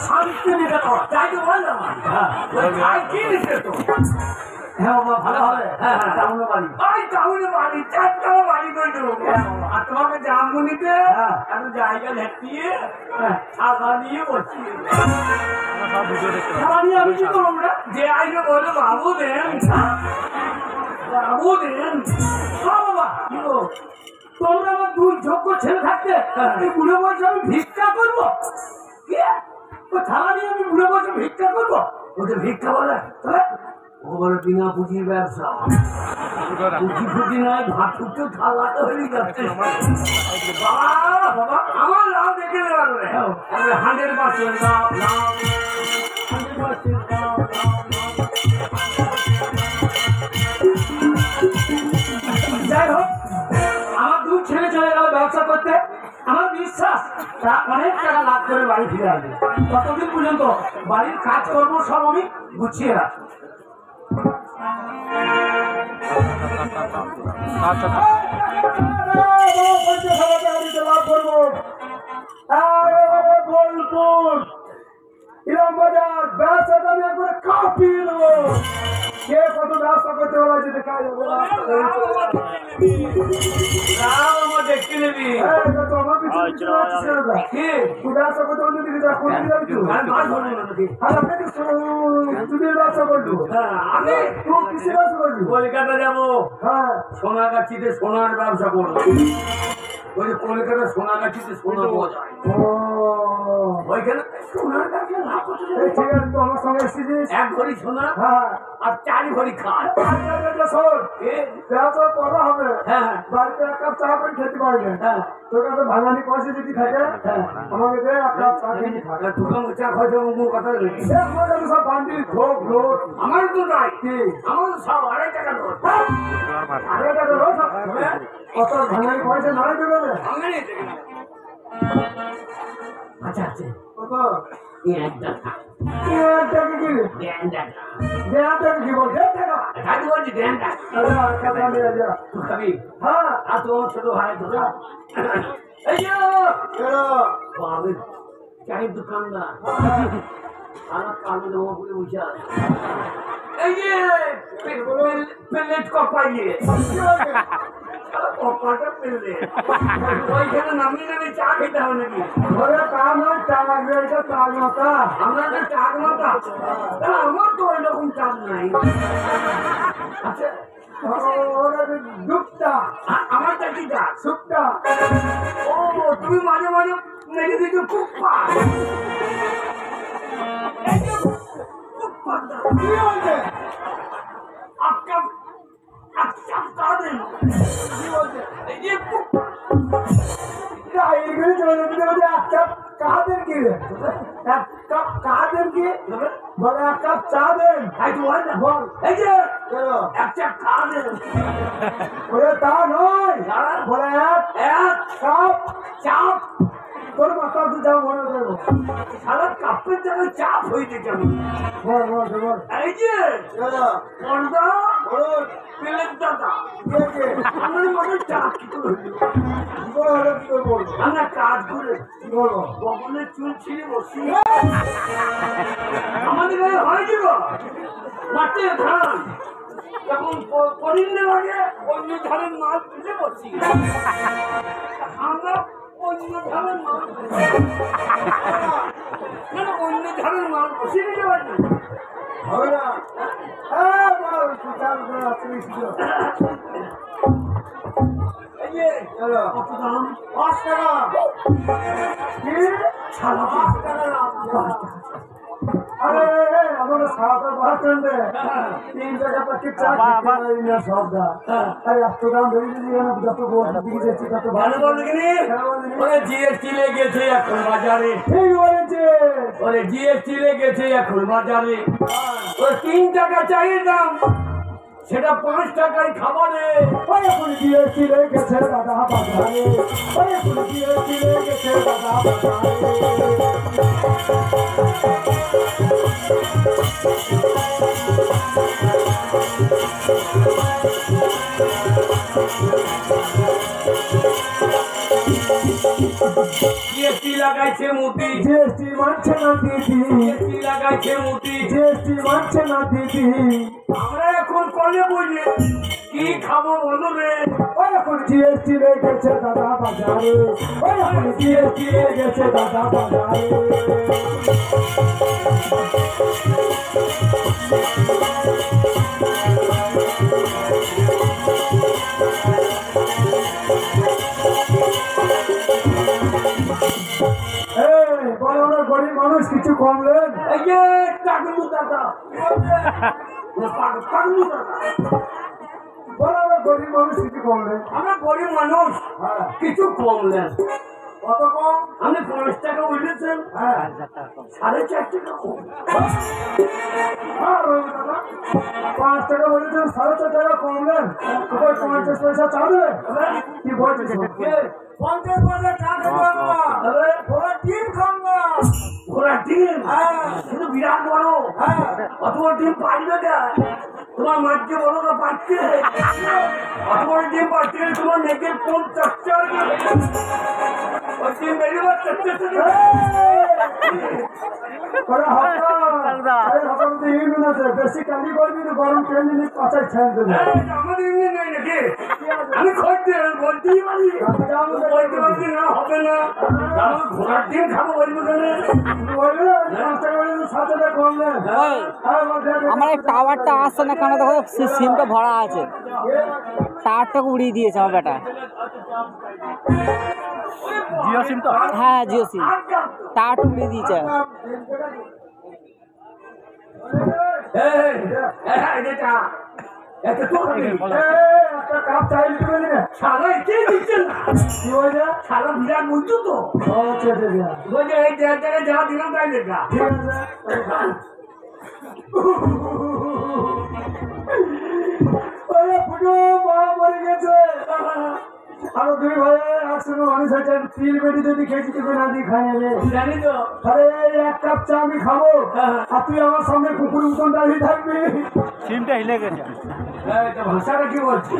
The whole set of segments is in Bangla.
শান্তি দিতে তো তাই তো বললাম। হ্যাঁ কি দিতে তো হ্যাঁ ভালো হবে। হ্যাঁ হ্যাঁ টাউনে বাড়ি টাউনে বাড়ি 4 বাড়ি করে দেবো। আর তোমাকে জামগুনিতে একটু জায়গা লেটিয়ে ছাগা নিয়ে বসি। আমি কি করবো না যে আইনে বলে বাবু দেন বাবু দেন। বাবা কি গো তোমরা আমার 2 যোগ্য ছেলে থাকতে বুড়ো বয়সে আমি ভিক্ষা করবো? থালা নিয়ে আমি বুড়ো বয়সে ভিক্ষা করবো? ওদের ভিক্ষা বলে ও বলে বিনা পুঁজির ব্যবসা। পুঁজি ফুটি নয় ভাত ফুটতে থালাতে হয়ে যাচ্ছে। বাবা আমার লাভ দেখে নেওয়া 100% লাভ লাভ 100% লাভ যাই হোক আমার 2 ছেলে চলে গেল ব্যবসা করতে। আমার বিশ্বাস অনেক টাকা লাভ করে বাড়ি ফিরে আসবে। ততদিন পর্যন্ত বাড়ির কাজকর্ম সব আমি গুছিয়ে রাখবো। বোলপুর ইরাম বাজার ব্যবসা আমি একবারে কাঁপিয়ে দেবো। কে কত ব্যবসা করতে বলা যেতে কাজ দেখতে নেবি ব্যবসা করতে কলকাতা যাবো। হ্যাঁ সোনাগাছিতে সোনার ব্যবসা করবো। ওই যে কলকাতা সোনাগাছিতে সোনা পাওয়া যায় ওইখানে সোনার ব্যবসা না করতে। ঠিক আছে তো আমার সঙ্গে এসেছিস 1 ভরি সোনা আর 4 ভরি খাট। ব্যবসা করা হবে। হ্যাঁ বাড়িতে 1 কাপ চা করে খেতে পারবে। হ্যাঁ তোর কাছে ভাঙানি পয়সা যদি থাকে আমাকে দে 1 কাপ চা খেতে থাকে। দোকান চা খাওয়া মুখ কথা বলি আমার কাছে সব বান্ডিল ধোক লোট। আমার তো নাই কি আমার সব 2.5 টাকা লোট। 2.5 টাকা লোট কত ভাঙানি পয়সা নাই দেবে ভাঙানি। আচ্ছা আচ্ছা কত 1 টাকা 1 টাকা কি 1 টাকা 1 টাকা কি বল 1 টাকা কাজ বলছি 1 টাকা। আরে টাকা নিয়ে যা তুই খাবি? হ্যাঁ আর তো ছোট ভাই ধরা এই যে এরা বাবা চাই দোকানদার আর কালো দেবো বলে বুঝা এই যে প্লেট কপাইয়ে কপাটা পেলে ওইখানে নামিয়ে নামিয়ে চা খেতে হবে নাকি? ঘরে কাম হয় চা লাগবে এটা চার মাথা। আমরা তো চার মাথা আমার তো ওই রকম চাপ নাই। আচ্ছা দুপটা আমার চাকরিটা সুপটা। ও তুমি মাঝে মাঝে মেরে দিচ্ছ কুপ্পা। কি হয়েছে? আজকাল কাঁদেন কি বলছে এই যে কাঁদেন কি কাঁদেন কি বলে 1 কাপ চা দেন। বল এই যে 1 কাপ চা দেন। বলে তা নয় বলে 1 কাপ চাপ তোর মাথা তো যাও মনে দেবো সারা কাপের জায়গায় চাপ হয়েছে কেমন? বল বল বল এই যে পর্দা পেলেন দাদা আমার মনে চাপ কি করে আমরা কাজ করে বগলের চুল ছিঁড়ে বসি আমাদের গায়ে হয় যাব মাঠের ধান যখন পরিণে লাগে অন্য ধানের মাল তুলে বসি। আমরা অন্য ধানের মাল অন্য ধানের মাল বসিয়ে নিতে পারি হবে না। কত দাম? 5 টাকা। আরে আমার সাদা বাসন 3 টাকা প্যাকেট চা খেতে সবটা এত দাম ধরে দিলি যত দিকে যাচ্ছে তত ভালো বলবি। জিএসটি লেগেছে এখন বাজারে। ঠিক বলেছে ওরে জিএসটি লেগেছে এখন বাজারে। ওই 3 টাকা চাই দাম সেটা 5 টাকায় খাবারে। এখন জিএসটি লেগেছে দাদা বাজারে। এখন জিএসটি লেগেছে দাদা বাজারে। জিএসটি লাগাইছে মুটি জিএসটি মানছে না দিদি জিএসটি লাগাইছে মুটি জিএসটি মানছে না দিদি আমরা এখন কলে বুঝি কি খাবো বলো রে ওই এখন জিএসটি লেগেছে দাদা বাজারে ওই এখন জিএসটি লেগেছে দাদা বাজারে গরিব মানুষ কিছু কমলেন এই যে টাকলু দাদা টাকলু দাদা বলো আমরা গরিব মানুষ কিছু কমলেন আমরা গরিব মানুষ হ্যাঁ কিছু কমলেন কত কম আপনি 5 টাকা বলেছেন হ্যাঁ 4.5 টাকা কম হ্যাঁ রবি দাদা 5 টাকা বলেছেন 4.5 টাকা কমলেন ওই 50 পয়সা চাবে কি বলছিস 50 পয়সা চা খাবো না ওরা ডিম খাবো না ওরা ডিম হ্যাঁ কিন্তু বিরাট বড় হ্যাঁ অত বড় ডিম পাইবে কে তোমার মাকে বলো না পাচ্ছে অত বড় ডিম পাচ্ছে তোমার মেয়েকে কোন চচ্চর ওই ডিম বেরিয়ে চচ্চর ওরা হকাম তো ইউনিয়ন আছে বেশি কালি করবি না গরম তেল নিয়ে কাঁচাই ছেড়ে দেবে আমাদের ইউনিয়ন নেই নাকি আমি খোঁজতে বলতেই পারি বলতে পারছি না হবে না আমার ঘোড়ার ডিম খাবো বলবো কেন বলবে 5 টাকা বলে 7 টাকা কমলেন আমার এই টাওয়ারটা আসছে না কেন দেখো সিমটা ভরা আছে টাওয়ারটাকে উড়িয়ে দিয়েছে আমার বেটা জিও সিম তো হ্যাঁ জিও সিম টাওয়ারটা উড়িয়ে দিয়েছে একটা কাপ চাই দিতে না সারা কে দিচ্ছে না কি হয়েছে সারা বিরাট বলছো তো আচ্ছা আচ্ছা বলছে এই জায়গায় যা দিলাম তাই লেখা ঠিক আছে ওরে ফুটো মা মরে গেছে আরো 2 ভাই একসঙ্গে মানুষ আছেন 3 বেটি যদি খেয়েছি তুই না দিয়ে খাই এলে জানি তো আরে এক কাপ চা আমি খাবো আর তুই আমার সামনে কুকুর মতন দাঁড়িয়ে থাকবি সিমটা হিলে গেছে ভাষাটা কি বলছি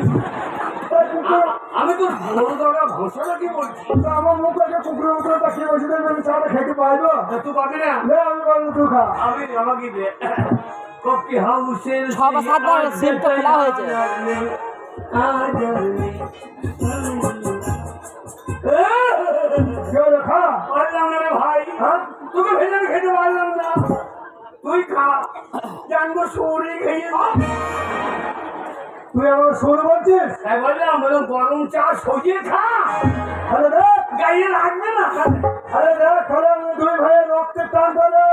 আমি তো বড় দাদা ভাষাটা কি বলছি তো আমার মুখ একটা কুকুরের মতন তাকিয়ে বসে থাকবে আমি চাটা খেতে পারবো তুই পাবি না আমি বলবো তুই খা আমি আমাকে দে কপি হাউসের 6 বা 7 বার সিমটা খোলা হয়েছে খা পারলাম না রে ভাই হ্যাঁ তোকে ভেজে খেতে পারলাম না তুই খা জানবো সৌরি খেয়ে তুই আমার সুর বলছিস তাই বললাম বলো গরম চা সজিয়ে খা আরে দেখ গাইয়ে লাগবে না আরে দেখ তাহলে আমি 2 ভাইয়ের রক্তের টান ধরে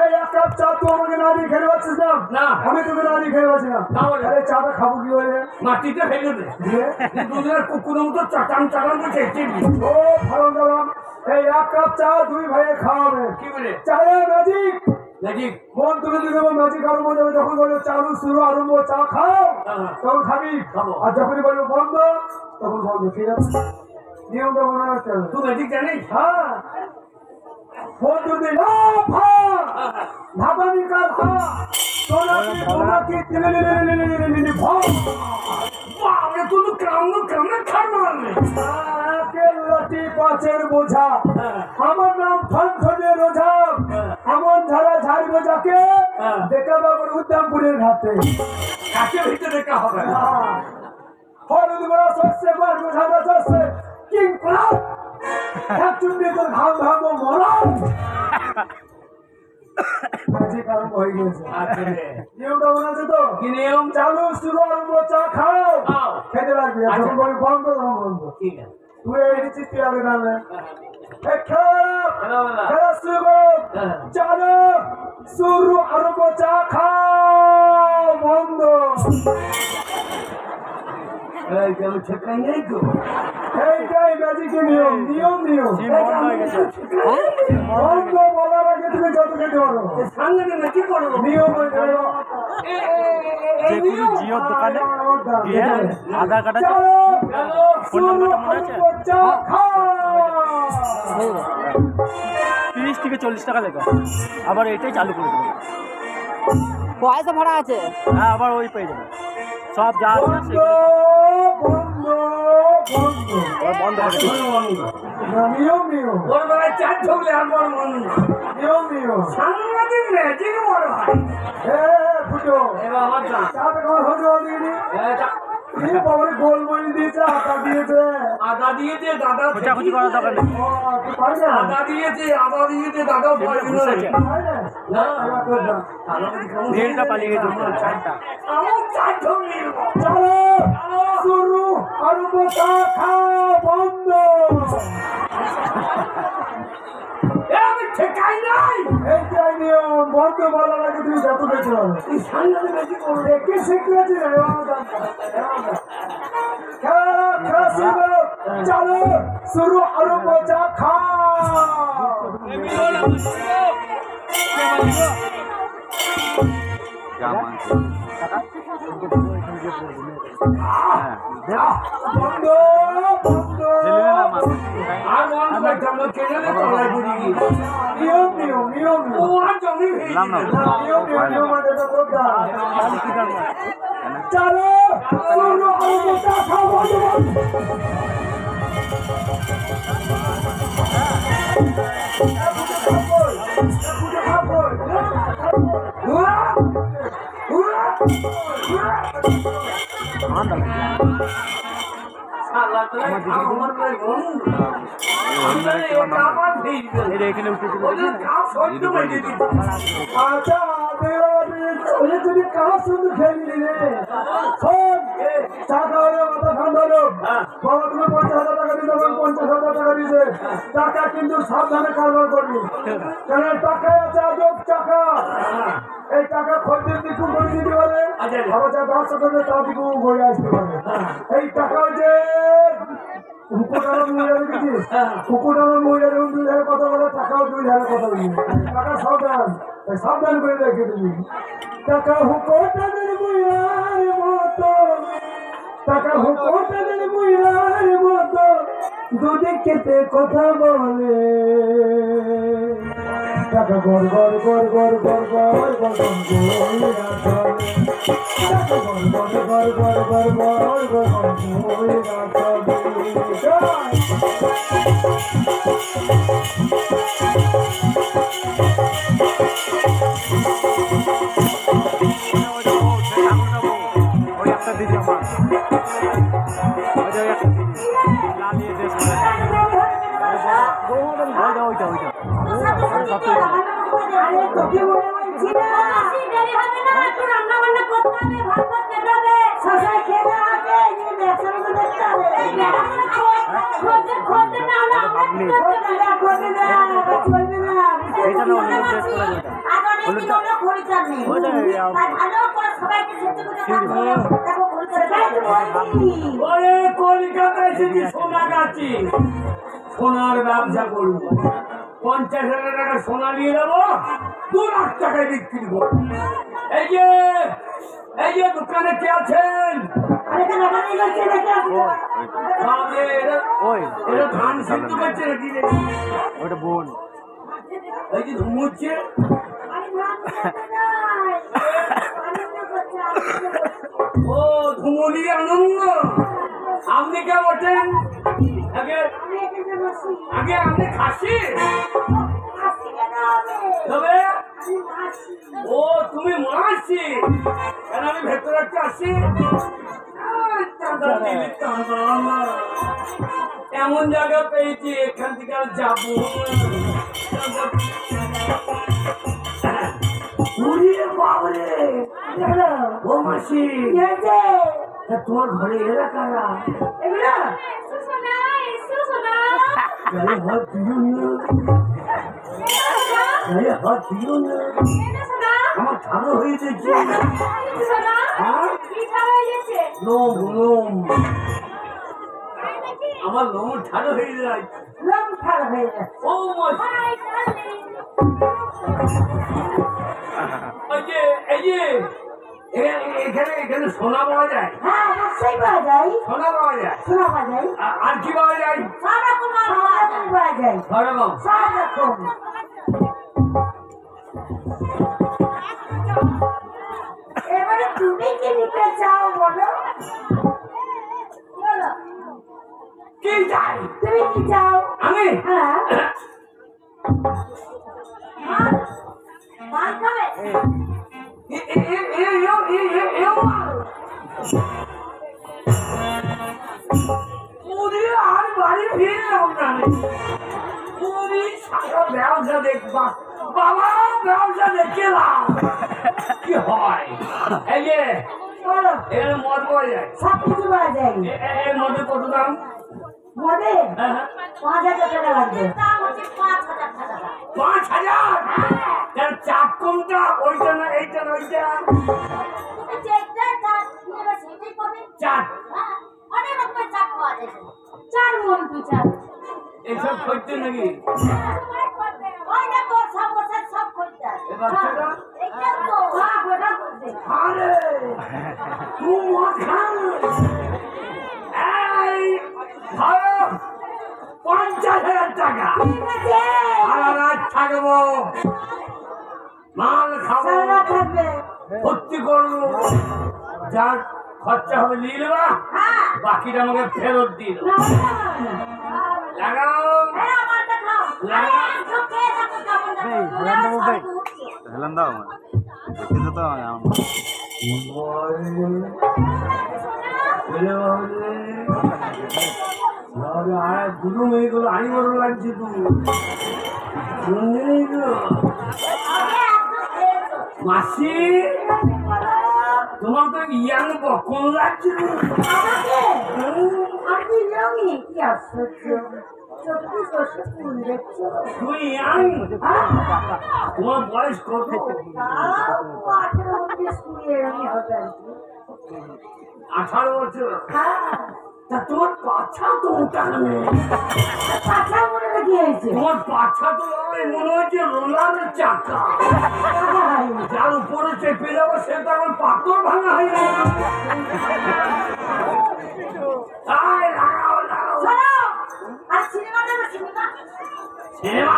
এই এক কাপ চা তুই আমাকে না দিয়ে খেতে পারছিস না না। আমি তোকে না দিয়ে খেতে পারছি না তাহলে? আরে চাটা খাবো কি হয়ে মাটিতে ফেলে দে দিয়ে দুধের কুকুরের মতো চাটান চাটান করে চেঁচে দি ও ভালো গেলাম এই এক কাপ চা 2 ভাইয়ে খাওয়াবে কি বলে চায়ে ম্যাজিক নাকি মন তুলে দিয়ে দেবো ম্যাজিক আরম্ভ হয়ে যাবে যখন বলবো চালু শুরু আরম্ভ চা খাও তখন খাবি খাবো। আর যখনই বলবো বন্ধ তখন বন্ধ ঠিক আছে নিয়মটা মনে রাখতে হবে তুই ম্যাজিক জানিস হ্যাঁ ফোন যদি না ধাপানি কাল খা সোনাকি তিলি ভাব বাবা তুই তো কামড়ে খাই মারলে লটি পাঁচের বোঝা আমার নাম ফানফনের রোজা এমন ঝাড়া ঝাড়বে যাকে দেখা বাবুর উদ্যামপুরের ঘাটে কাকে ভিতরে দেখা হবে হলুদ বড়া শস্যে গর্ব ঝাড়া শস্যে কিং ক্লাব এক চুন্ডি তোর ঘাম ঘামো মরম ম্যাজিক আরম্ভ হয়ে গেছে আচ্ছা রে নিয়মটা মনে আছে তো কি নিয়ম চালু শুরু আরম্ভ চা খাও খাও। খেতে লাগবে আর যখন বলি বন্ধ তখন বন্ধ ঠিক আছে তুই এই চিঠি আগে নামে খারাপ হ্যালো বলা খেলা শুরু করো। চালু শুরু আরম্ভ চা খাও বন্ধ এই কেন ঠেকাই নাই তো এইটাই ম্যাজিকের নিয়ম নিয়ম নিয়ম বন্ধ বলার আগে তুমি যত খেতে পারো সামনে না কি করবো নিয়ম হয়ে গেল জিওর দোকানে দিয়ে আধার কার্ড চালু হ্যালো ফোন নাম্বারটা মনে আছে? আরম্ভ চা খাও 30 থেকে 40 টাকা লেখা আবার এটাই চালু করে দেবো পয়সা ভরা আছে হ্যাঁ আবার ওই পেয়ে যাবে সব যা আছে বন্ধ সেগুলো বন্ধ বন্ধ করে দিই। না মিও মিও ওর বেলায় চার ঢুকলে আর বড় মন মিও মিও সাংঘাতিক ম্যাজিক বড় ভাই এ ফুটো এবার আমার না চাটা কর হজো দিনি এই বাবারে গোলমরিচ দিয়েছে আটা দিয়েছে আদা দিয়েছে দাদা খোঁচাখুচি করার দরকার নেই। ও তুই পারি না আদা দিয়েছে দাদাও পারবি না বুঝেছে। পারি না না এবার তোর দাম। ঢেলটা পালিয়ে গেছে চারটা। আমার চার ঢুকলি চলো শুরু আর বোতা খাওয়া বন্ধ আমি ঠেকাই নাই এই যাই নিয়ম বন্ধ বলা লাগে তুমি যত দেখতে পাবে তুই সাংঘাতিক ম্যাজিক করবে দেখে শিখেছি না খেলা শুরু করো চলো শুরু আর বোতা খাওয়া বন্ধ বন্ধ আর মন করতে আমরা কেনে তলায় পড়ে গিয়ে নিয়ম নিয়ম নিয়ম ও আর জমি ভেঙে নিয়ম নিয়ম নিয়ম মানে তো কোথা চলো শুরু আর বোতা খাওয়া বন্ধ এখানে উঠে আচ্ছা তুমি কার সঙ্গে খেলি রে শোন টাকা হলে মাথা ঠান্ডা হলো বাবা তুমি 50,000 টাকা দিতে 50,000 টাকা দিয়েছে টাকা কিন্তু সাবধানে কারবার করবি কেন টাকায় আছে আজব টাকা এই টাকা খরচের দিকু করে দিতে পারে আবার যা ব্যবসা করবে তার দিকু ঘুরে আসতে পারে এই টাকা হচ্ছে কুকুরের মহিলার 2,000 কথা বলে টাকাও 2,000 কথা বলি টাকা সাবধান সাবধান করে রেখে দিবি টাকা হুকোটাদের মহিলার মতো টাকা হুকোটাদের মহিলার মতো দুদিকেতে কথা বলে টাকা গড় গড় গড় গড় গড় গড় গড় গড় টাকা গড় গড় গড় গড় গড় গড় গড় ওই একটা দিদি আমার ওইটা একটা দিদি লালিয়ে দেশ ওইটা তোকে বলে বলছি না দেরি হবে না একটু রান্না বান্না করতে হবে ভাত ভাত খেতে হবে সবাই খেতে হবে এই ব্যবসা মতো দেখতে হবে এই খোঁজে না না খোঁজে না চলবে না এইটা না অন্য দেশ করা যেটা আগামী দিন হলো খরিদ্দার নেই তাই ভালো করে সবাইকে সেটা করে দেখো খরিদ্দার ওরে কলকাতায় এসেছি সোনা গাছি সোনার ব্যবসা করবো 50,000 টাকা সোনা নিয়ে যাবো 2 লাখ টাকায় বিক্রি করবো এই যে দোকানে কে আছেন আরে কেন বাড়ি যাচ্ছে দেখে বাবা, ওই এটা ধান সিদ্ধ করছে নাকি রে? ওইটা বোন এই যে ধুমুচ্ছে ও ধুমুলি আনন্দ আপনি কে বলছেন আগে আপনি খাসি তবে ও তুমি মাসি কেন আমি ভেতরে একটা আসি এমন জায়গা পেয়েছি এখান থেকে আর যাবো বাবরে ও মাসি তোমার ঘরে এরা কারা এগুলা হাত দিও না আমার ঠান্ডা হয়ে যাচ্ছে লোম লোম আমার লোম ঠান্ডা হয়ে যায় ও এখানে সোনা পাওয়া যায় হ্যাঁ অবশ্যই পাওয়া যায় সোনা পাওয়া যায় শোনা পাওয়া যায় আর কি পাওয়া যায় সব রকম পাওয়া যায় সরকম সব রকম এবারে তুমি কি নিতে চাও বলো বলো ব্যবসা দেখবা বাবা ব্যবসা দেখলাম কি হয় এই যে বলো এর মদ পাওয়া যায় সব কিছু পাওয়া যায় এর মধ্যে কত দাম মদে হ্যাঁ, হ্যাঁ। 5,000 টাকা লাগবে দাম হচ্ছে 5,000 টাকা 5,000 তার চাপ কোনটা ওইটা না এইটা না ওইটা তুমি যেটা চাট নেবে সেটাই পাবে চাপ হ্যাঁ অনেক রকমের চাট পাওয়া যায় 4 মন পিছা এইসব করতে নাকি ওই দেখো সমোসা সব করতে এ বাচ্চাটা? এটা তো হ্যাঁ ওটা করতে আরে তুই মদ খান এই ধরো 50,000 টাকা ঠিক আছে সারা রাত থাকবো মাল খাবো সারা থাকবে ভর্তি করবো যার খরচা হবে নিয়ে নেবা হ্যাঁ বাকিটা আমাকে ফেরত দিল না লাগাও এই আমারটা খাও লাগা। ঢোকে দেখো কেমন হেলান দাও আমার দেখতে তো দুটো মেয়েগুলো আই বড় লাগছে মাসি তোমার তো ইয়াং বকন লাগছে আপনি রঙি কি আশ্চর্য 24 বছর ফুল দেখছো তুমি ইয়াং তোমার বয়স কত 18 স্কুলে রঙি হবে 18 বছর হ্যাঁ তা তোমার পাছা তো ওটা নেই পাছা মনে কি হয়েছে তোমার পাছা তো ওই মনে হচ্ছে রোলারের চাকা যার উপরে চেপে যাবো সেটা আমার পাথর ভাঙা হয়ে গেল লাগাও লাগাও চলো আর সিনেমা দেবো সিনেমা সিনেমা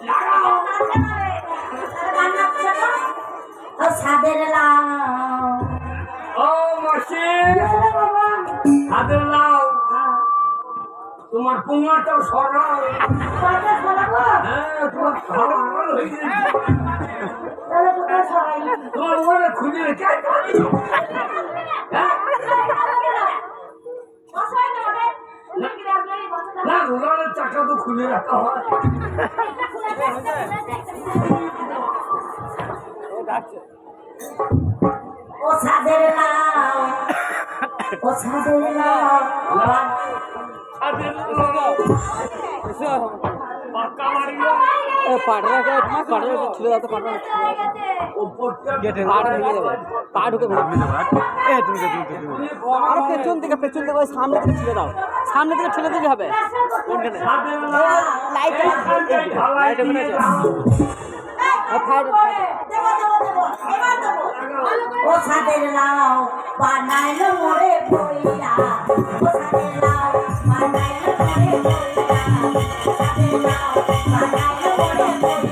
লাগাও ও সাদের লাউ ও মাসি হাতের লাও তোমার পুঙ্গাটাও সরাও পাটা সরাবো হ্যাঁ তোমার ভালো হয়ে গেছে তাহলে কোথায় সরাই তোমার ওখানে খুঁজে রেখে হ্যাঁ বসাই না ওটা না রোলারের চাকা তো খুলে রাখা হয় ও সাদের লাউ ও সাদের লাউ পাক্কা মারিয়া পাটাকে ছিল যাতে পাটা ওপরটা পা ঢুকে আর পেছন থেকে ওই সামনে থেকে ঠেলে দাও সামনে থেকে ঠেলে দিলে হবে লাইট ও সাদের লাউ বানাইলো মোরে বইলা ও সাদের লাউ বানাইলো মোরে বইলা সাদের লাউ বানাইলো মোরে বইলা